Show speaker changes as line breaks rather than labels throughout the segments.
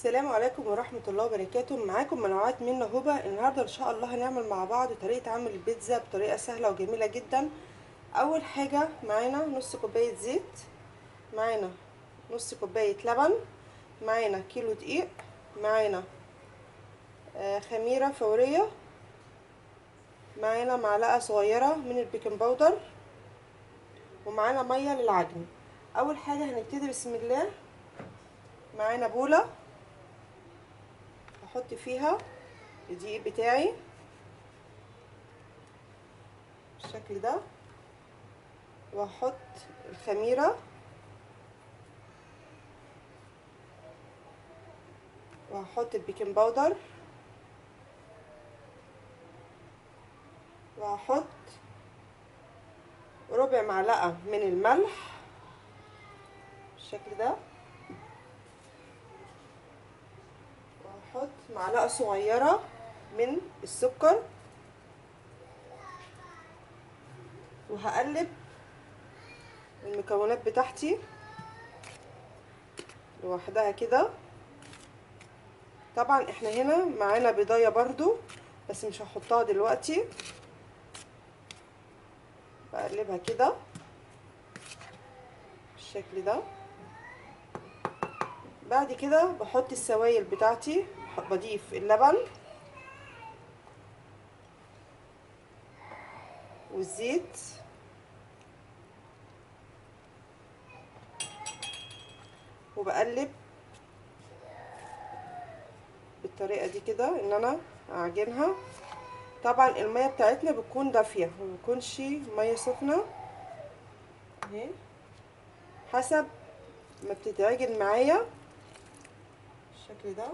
السلام عليكم ورحمة الله وبركاته. معاكم منوعات من هبة. النهاردة ان شاء الله هنعمل مع بعض طريقة عمل البيتزا بطريقة سهلة وجميلة جدا. اول حاجة معانا نص كوباية زيت، معانا نص كوباية لبن، معانا كيلو دقيق، معانا خميرة فورية، معانا معلقة صغيرة من البيكنج باودر، ومعانا مية للعجن. اول حاجة هنبتدي بسم الله. معانا بولة هحط فيها الدقيق بتاعي بالشكل ده، وهحط الخميرة، وهحط البيكنج باودر، وهحط ربع معلقة من الملح بالشكل ده، وهحط معلقة صغيرة من السكر، وهقلب المكونات بتاعتي لوحدها كده. طبعا احنا هنا معانا بيضايه برضو بس مش هحطها دلوقتي. بقلبها كده بالشكل ده. بعد كده بحط السوائل بتاعتي، بضيف اللبن والزيت وبقلب بالطريقه دي كده ان انا اعجنها. طبعا الميه بتاعتنا بتكون دافيه، ما بتكونش ميه سخنه اهي، حسب ما بتتعجن معايا بالشكل ده.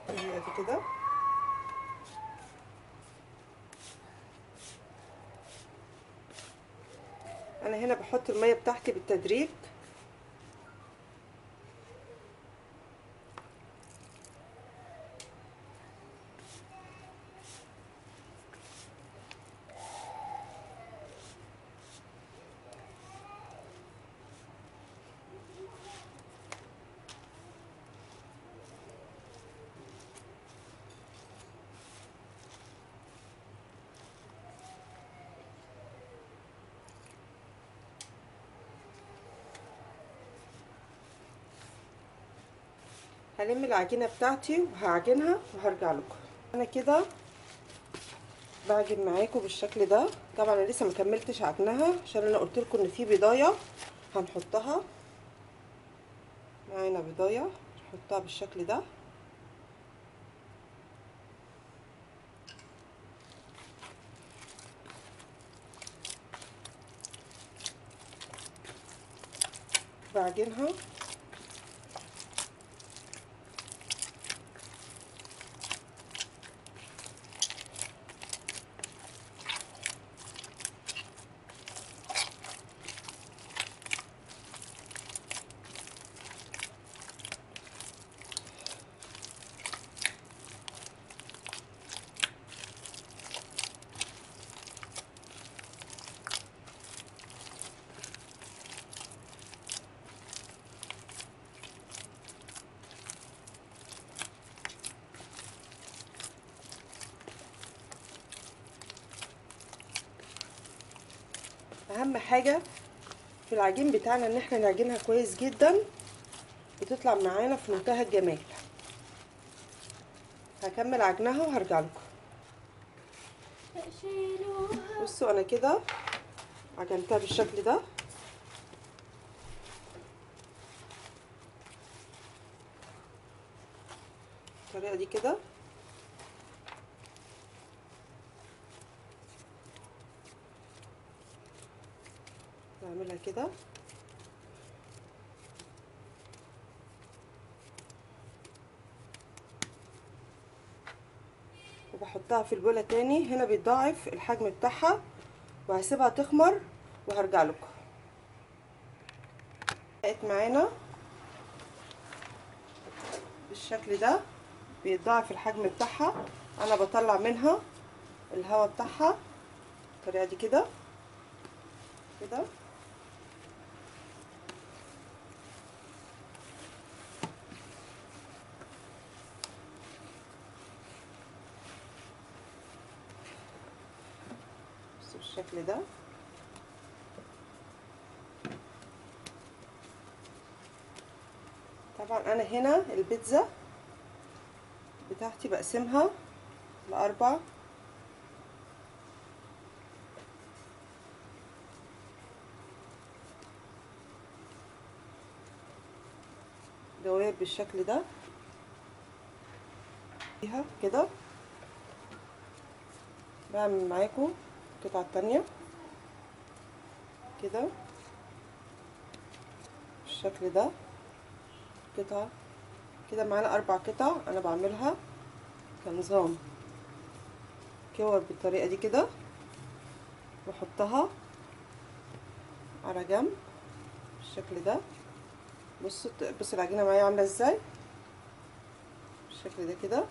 بالطريقه دي كده. انا هنا بحط الميه بتاعتي بالتدريج، هلم العجينه بتاعتي وهعجنها وهرجع لكم. انا كده بعجن معاكم بالشكل ده. طبعا انا لسه مكملتش عجنها عشان انا قلت لكم ان في بيضايه هنحطها. معانا بيضايه نحطها بالشكل ده، بعجنها اهم حاجه في العجين بتاعنا ان احنا نعجنها كويس جدا، بتطلع معانا في منتهى الجمال. هكمل عجنها وهرجع لكم. بصوا انا كده عجنتها بالشكل ده، بالطريقه دي كده. بعملها كده وبحطها في البوله تاني. هنا بيتضاعف الحجم بتاعها، وهسيبها تخمر وهرجع لكم. بقت معانا بالشكل ده، بيتضاعف الحجم بتاعها. انا بطلع منها الهواء بتاعها بالطريقه دي كده كده. بصوا بالشكل ده. طبعا انا هنا البيتزا بتاعتي بقسمها ل4 دوائر بالشكل ده فيها كده. بعمل معاكم القطعة التانية كده بالشكل ده، قطعة كده. معانا 4 قطع انا بعملها كنظام كور بالطريقة دي كده، واحطها على جنب بالشكل ده. بصوا العجينة معايا عاملة ازاي بالشكل ده كده.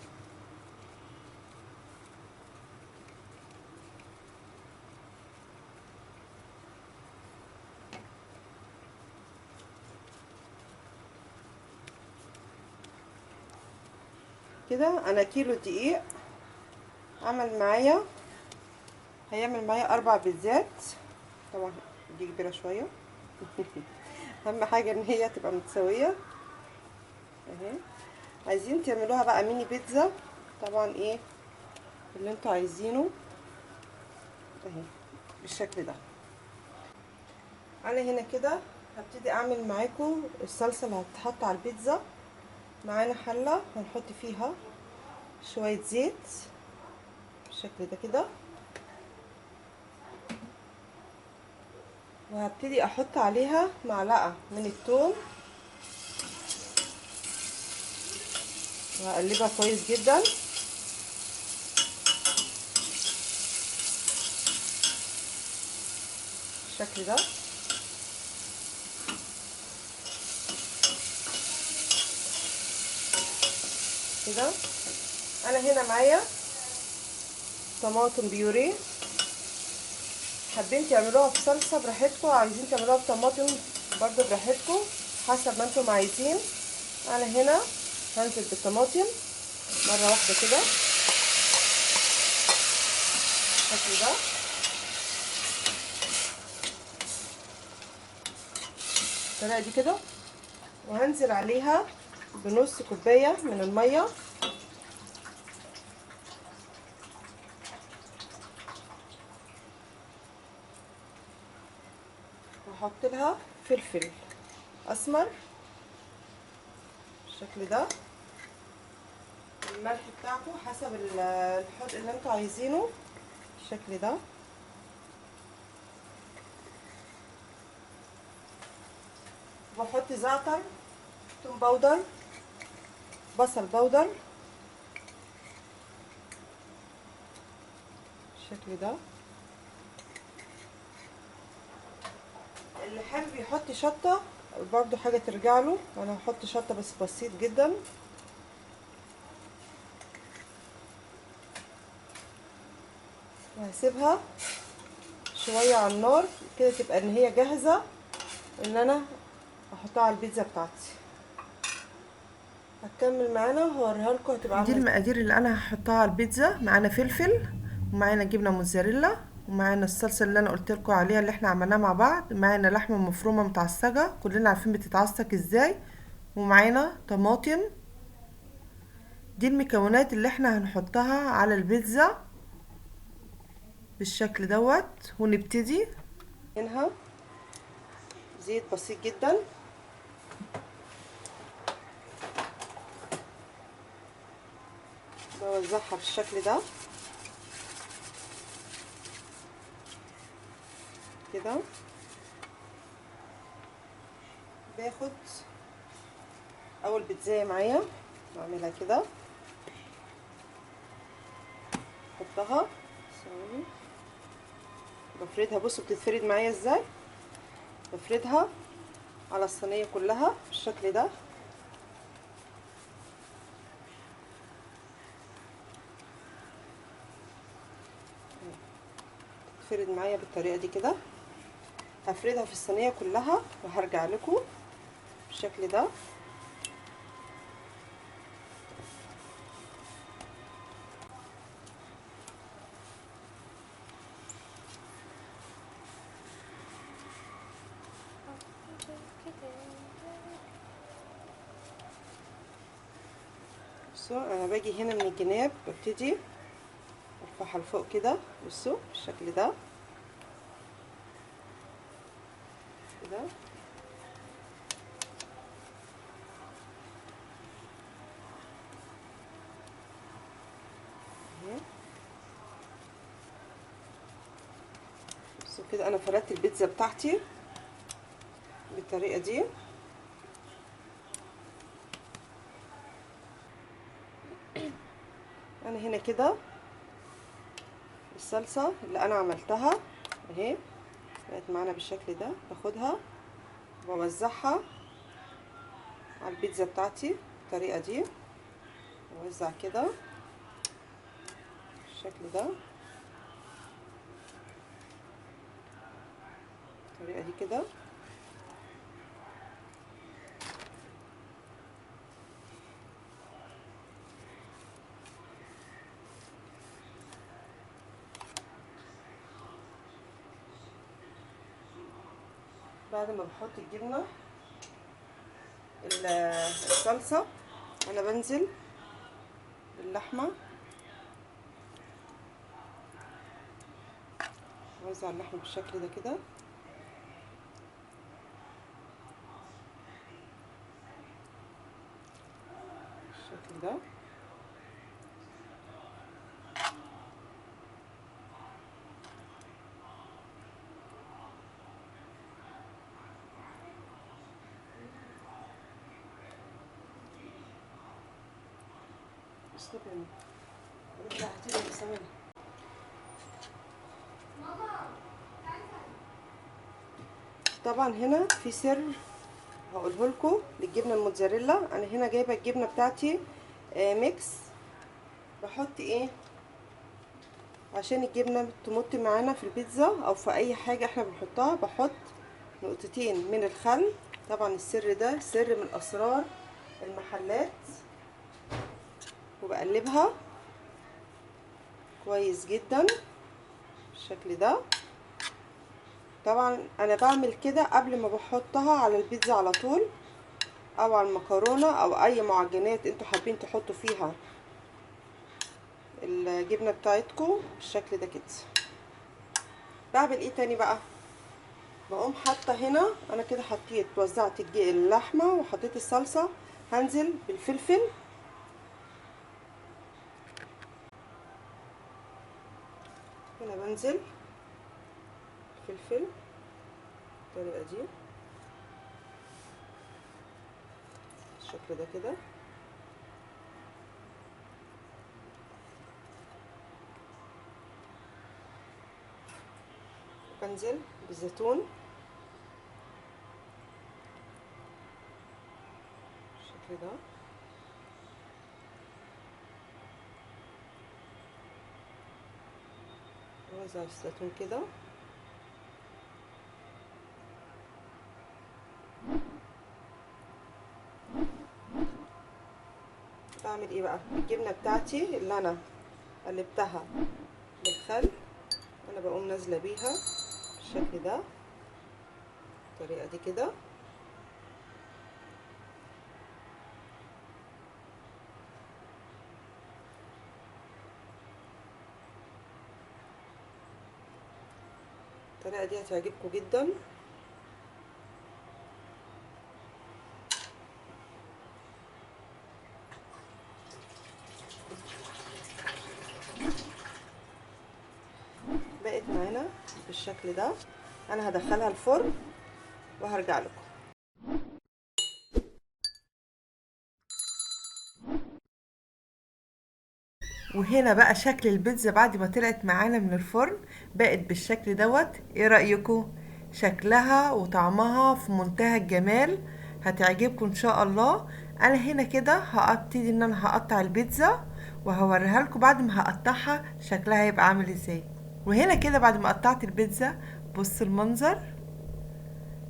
كده انا كيلو دقيق هيعمل معايا 4 بيتزات. طبعا دي كبيرة شوية اهم حاجة ان هي تبقى متساوية اهي. عايزين تعملوها بقى ميني بيتزا، طبعا ايه اللي انتوا عايزينه اهي بالشكل ده. انا هنا كده هبتدي اعمل معاكم الصلصة اللي هتتحط على البيتزا. معانا حلة هنحط فيها شوية زيت بالشكل ده كده، وهبتدي احط عليها معلقة من الثوم وهقلبها كويس جدا. بالشكل ده كده. انا هنا معايا طماطم بيوريه، حابين تعملوها بصلصه براحتكم، عايزين تعملوها بطماطم برضو براحتكم حسب ما انتم عايزين. انا هنا هنزل بالطماطم مره واحده كده بالشكل ده بالطريقه دي كده، وهنزل عليها بنص كوبايه من الميه، واحط لها فلفل اسمر بالشكل ده. الملح بتاعكم حسب الحدق اللي انتوا عايزينه بالشكل ده. بحط زعتر، توم باودر، بصل باودر بالشكل ده. اللي حابب يحط شطه برضو حاجه ترجع له، انا هحط شطه بس بسيط جدا. وهسيبها شويه على النار كده تبقى ان هي جاهزه ان انا احطها على البيتزا بتاعتي. هتكمل معانا وهوريها لكم هتبقى عامله. دي المقادير اللي انا هحطها على البيتزا. معانا فلفل، ومعانا جبنه موتزاريلا، ومعانا الصلصه اللي انا قلت لكم عليها اللي احنا عملناها مع بعض، معانا لحمه مفرومه متعصجه كلنا عارفين بتتعصج ازاي، ومعانا طماطم. دي المكونات اللي احنا هنحطها على البيتزا بالشكل دوت. ونبتدي منها زيت بسيط جدا، بوزعها بالشكل ده كده. باخد اول بيتزايه معايا بعملها كده، احطها ثواني، بفردها. بصوا بتتفرد معايا ازاي، بفردها على الصينيه كلها بالشكل ده. تفرد معايا بالطريقه دي كده. هفردها في الصينيه كلها وهرجع لكم بالشكل ده. بصوا انا باجي هنا من الجناب ببتدي ارفعها لفوق كده. بصوا بالشكل ده كده. بصوا كده انا فردت البيتزا بتاعتي بالطريقه دي. انا هنا كده الصلصه اللي انا عملتها اهي بقت معانا بالشكل ده. باخدها وبوزعها على البيتزا بتاعتي بالطريقه دي. اوزع كده بالشكل ده بالطريقه دي كده. بعد ما بحط الجبنه الصلصه انا بنزل باللحمه. اوزع اللحمه بالشكل ده كده. بالشكل ده. استنى ارجع تاني ثواني. طبعا هنا في سر هقوله لكم للجبنه الموتزاريلا. انا هنا جايبه الجبنه بتاعتي ميكس. بحط ايه عشان الجبنه تمط معانا في البيتزا او في اي حاجه احنا بنحطها. بحط نقطتين من الخل. طبعا السر ده سر من اسرار المحلات. وبقلبها كويس جدا بالشكل ده. طبعا انا بعمل كده قبل ما بحطها على البيتزا على طول او على المكرونه او اي معجنات انتوا حابين تحطوا فيها الجبنه بتاعتكم بالشكل ده كده. بعمل ايه تاني بقى؟ بقوم حاطه هنا انا كده حطيت وزعت اللحمه وحطيت الصلصه. هنزل بالفلفل هنا. بنزل فلفل بالطريقه دي بالشكل ده كده. بنزل بالزيتون بالشكل ده. اوزع الزيتون كده. بعمل ايه بقى؟ الجبنه بتاعتي اللي انا قلبتها بالخل انا بقوم نازله بيها بالشكل ده بالطريقه دي كده. الطريقه دي هتعجبكم جدا. بقت معانا بالشكل ده. انا هدخلها الفرن وهرجع لكم. وهنا بقى شكل البيتزا بعد ما طلعت معانا من الفرن بقت بالشكل دوت. ايه رأيكم؟ شكلها وطعمها في منتهى الجمال، هتعجبكم ان شاء الله. انا هنا كده هبتدي ان انا هقطع البيتزا وهوريها لكم بعد ما هقطعها شكلها هيبقى عامل ازاي. وهنا كده بعد ما قطعت البيتزا بصوا المنظر.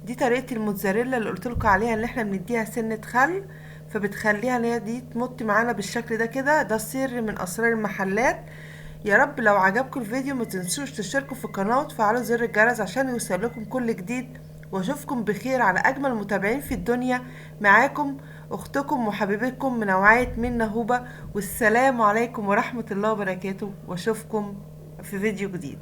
دي طريقه الموتزاريلا اللي قلت لكم عليها، اللي احنا بنديها سنه خل فبتخليها ان هي دي تمط معانا بالشكل ده كده. ده سر من اسرار المحلات. يا رب لو عجبكم الفيديو ما تنسوش تشتركوا في القناه وتفعلوا زر الجرس عشان يوصلكم كل جديد، واشوفكم بخير على اجمل متابعين في الدنيا. معاكم اختكم وحبيبتكم من نوعية منة هوبة، والسلام عليكم ورحمة الله وبركاته، واشوفكم في فيديو جديد.